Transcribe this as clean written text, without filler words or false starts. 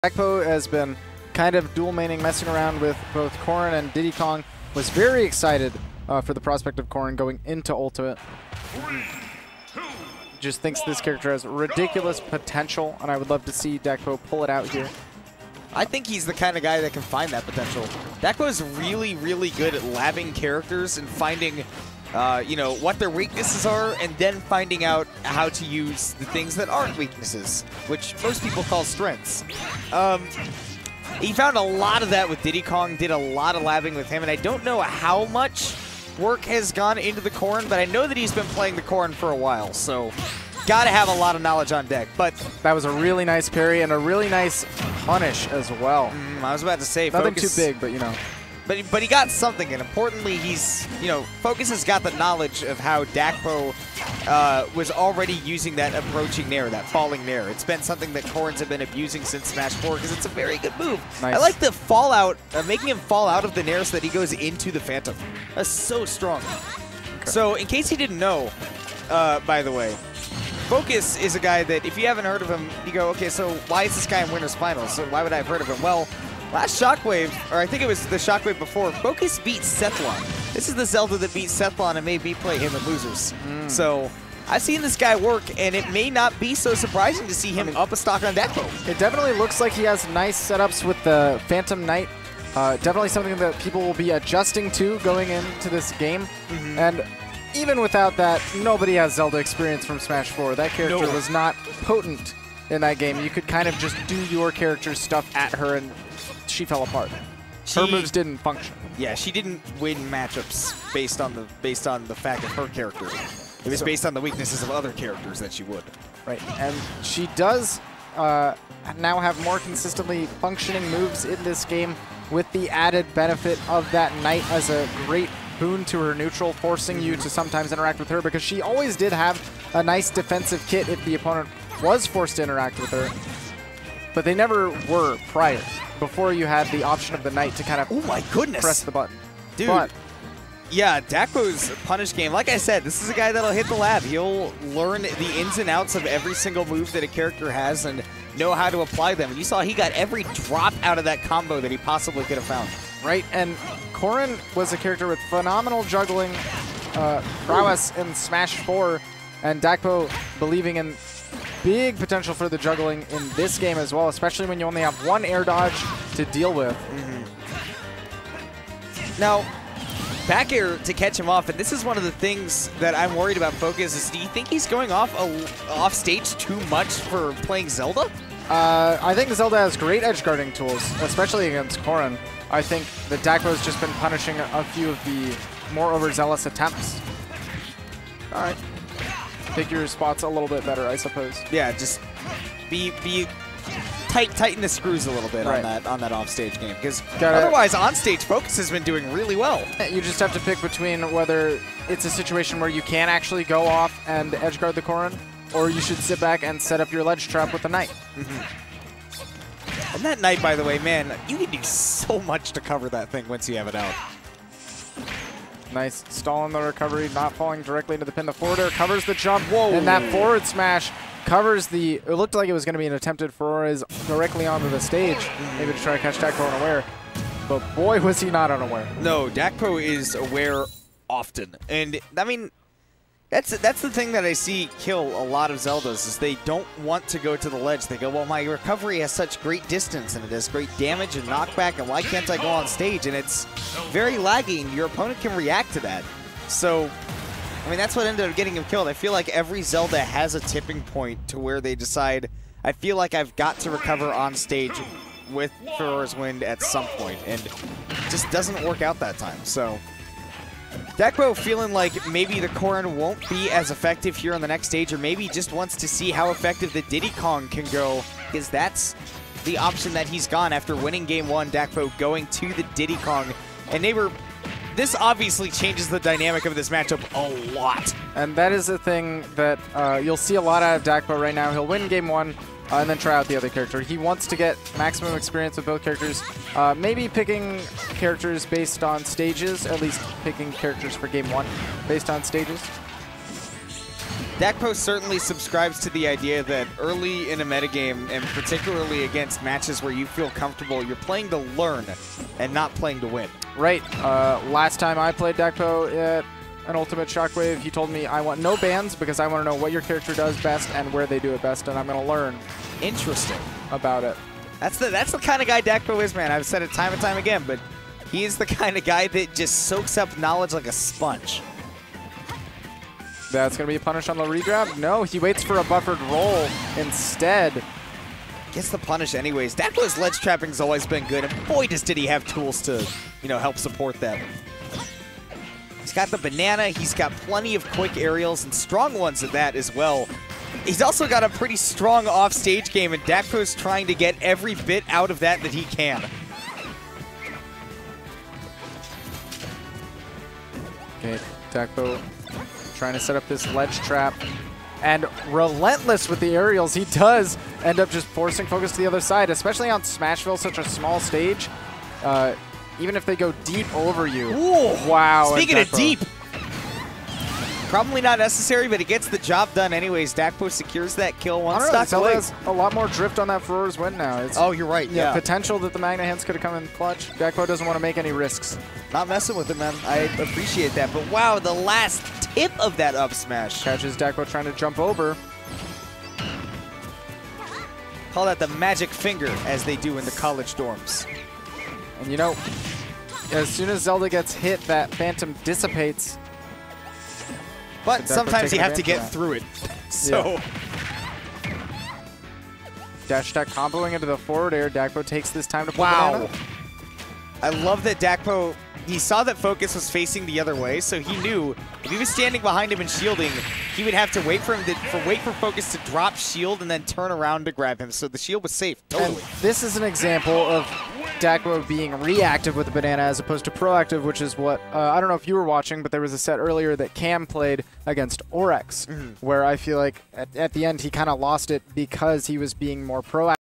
Dakpo has been kind of dual maining, messing around with both Corrin and Diddy Kong. Was very excited for the prospect of Corrin going into Ultimate. Just thinks this character has ridiculous potential, and I would love to see Dakpo pull it out here. I think he's the kind of guy that can find that potential. Dakpo is really, really good at labbing characters and finding, you know, what their weaknesses are, and then finding out how to use the things that aren't weaknesses, which most people call strengths. He found a lot of that with Diddy Kong, did a lot of labbing with him, and I don't know how much work has gone into the Corrin, but I know that he's been playing the Corrin for a while, so gotta have a lot of knowledge on deck. But that was a really nice parry and a really nice punish as well. I was about to say, nothing too big, but you know. But he got something, and importantly, he's, you know, Focus has got the knowledge of how Dakpo was already using that approaching nair, that falling nair. It's been something that Corrins have been abusing since Smash 4 because it's a very good move. Nice. I like the fallout, making him fall out of the nair so that he goes into the Phantom. That's so strong. Okay. So in case you didn't know, by the way, Focus is a guy that if you haven't heard of him, you go, okay, so why is this guy in Winners Finals? So why would I have heard of him? Well, last Shockwave, or I think it was the Shockwave before, Focus beat Sethlon. This is the Zelda that beat Sethlon and made me play him in Losers. So I've seen this guy work, and it may not be so surprising to see him up a stock on Dakpo. It definitely looks like he has nice setups with the Phantom Knight. Definitely something that people will be adjusting to going into this game. And even without that, nobody has Zelda experience from Smash 4. That character was not potent in that game. You could kind of just do your character's stuff at her, and she fell apart. Her moves didn't function. Yeah, she didn't win matchups based on the fact of her character. It was based on the weaknesses of other characters that she would. Right, and she does now have more consistently functioning moves in this game with the added benefit of that Knight as a great boon to her neutral, forcing you to sometimes interact with her, because she always did have a nice defensive kit if the opponent was forced to interact with her. But they never were prior, before you had the option of the Knight to kind of press the button. Dude, yeah, Dakpo's punish game, like I said, this is a guy that'll hit the lab. He'll learn the ins and outs of every single move that a character has and know how to apply them. And you saw he got every drop out of that combo that he possibly could have found. Right, and Corrin was a character with phenomenal juggling prowess in Smash 4, and Dakpo believing in big potential for the juggling in this game as well, especially when you only have one air dodge to deal with. Now, back air to catch him off, and this is one of the things that I'm worried about Focus, is do you think he's going off stage too much for playing Zelda? I think Zelda has great edge guarding tools, especially against Corrin. I think that Dakpo's just been punishing a few of the more overzealous attempts. All right. Pick your spots a little bit better, I suppose. Yeah, just be tighten the screws a little bit on that offstage game, because otherwise on stage Focus has been doing really well. You just have to pick between whether it's a situation where you can actually go off and edge guard the Corrin, or you should sit back and set up your ledge trap with the Knight. And that Knight, by the way, man, you can do so much to cover that thing once you have it out. Nice stall in the recovery, not falling directly into the pin. The forwarder covers the jump. Whoa. And that forward smash covers the, it looked like it was going to be an attempted Ferraris directly onto the stage, maybe to try to catch Dakpo unaware. But boy, was he not unaware. No, Dakpo is aware often. And, I mean, that's the thing that I see kill a lot of Zeldas, is they don't want to go to the ledge. They go, well, my recovery has such great distance, and it has great damage and knockback, and why can't I go on stage? And it's very laggy, and your opponent can react to that. So, I mean, that's what ended up getting him killed. I feel like every Zelda has a tipping point to where they decide, I feel like I've got to recover on stage with Ferror's Wind at some point, and it just doesn't work out that time. So Dakpo feeling like maybe the Corrin won't be as effective here on the next stage, or maybe just wants to see how effective the Diddy Kong can go, because that's the option that he's gone after winning game 1, Dakpo going to the Diddy Kong. And this obviously changes the dynamic of this matchup a lot. And that is the thing that you'll see a lot out of Dakpo right now. He'll win game 1 and then try out the other character. He wants to get maximum experience with both characters. Maybe picking characters based on stages, at least picking characters for game 1 based on stages. Dakpo certainly subscribes to the idea that early in a metagame, and particularly against matches where you feel comfortable, you're playing to learn and not playing to win. Right. Last time I played Dakpo at an Ultimate Shockwave, he told me I want no bans because I want to know what your character does best and where they do it best, and I'm going to learn. Interesting. About it. That's the kind of guy Dakpo is, man. I've said it time and time again, but he is the kind of guy that just soaks up knowledge like a sponge. That's going to be a punish on the regrab? No, he waits for a buffered roll instead. Gets the punish anyways. Dakpo's ledge trapping's always been good, and boy, did he have tools to, help support that. He's got the banana, he's got plenty of quick aerials, and strong ones at that as well. He's also got a pretty strong off-stage game, and Dakpo's trying to get every bit out of that he can. Okay, Dakpo trying to set up this ledge trap. And relentless with the aerials. He does end up just forcing focus to the other side, especially on Smashville, such a small stage. Even if they go deep over you. Ooh, wow. Speaking of deep. Probably not necessary, but it gets the job done anyways. Dakpo secures that kill one stock away. Zelda has a lot more drift on that Furor's win now. It's, oh, you're right, yeah. Potential that the Magna Hands could have come in clutch. Dakpo doesn't want to make any risks. Not messing with it, man. I appreciate that. But wow, the last tip of that up smash. Catches Dakpo trying to jump over. Call that the magic finger, as they do in the college dorms. And as soon as Zelda gets hit, that Phantom dissipates. But sometimes you have to get through it. So. Yeah. Dash attack comboing into the forward air. Dakpo takes this time to pull banana. I love that Dakpo, he saw that Focus was facing the other way, so he knew if he was standing behind him and shielding, he would have to wait for Focus to drop shield and then turn around to grab him. So the shield was safe. Totally. And this is an example of Dakpo being reactive with the banana as opposed to proactive, which is what, I don't know if you were watching, but there was a set earlier that Cam played against Oryx, where I feel like at the end he kind of lost it because he was being more proactive.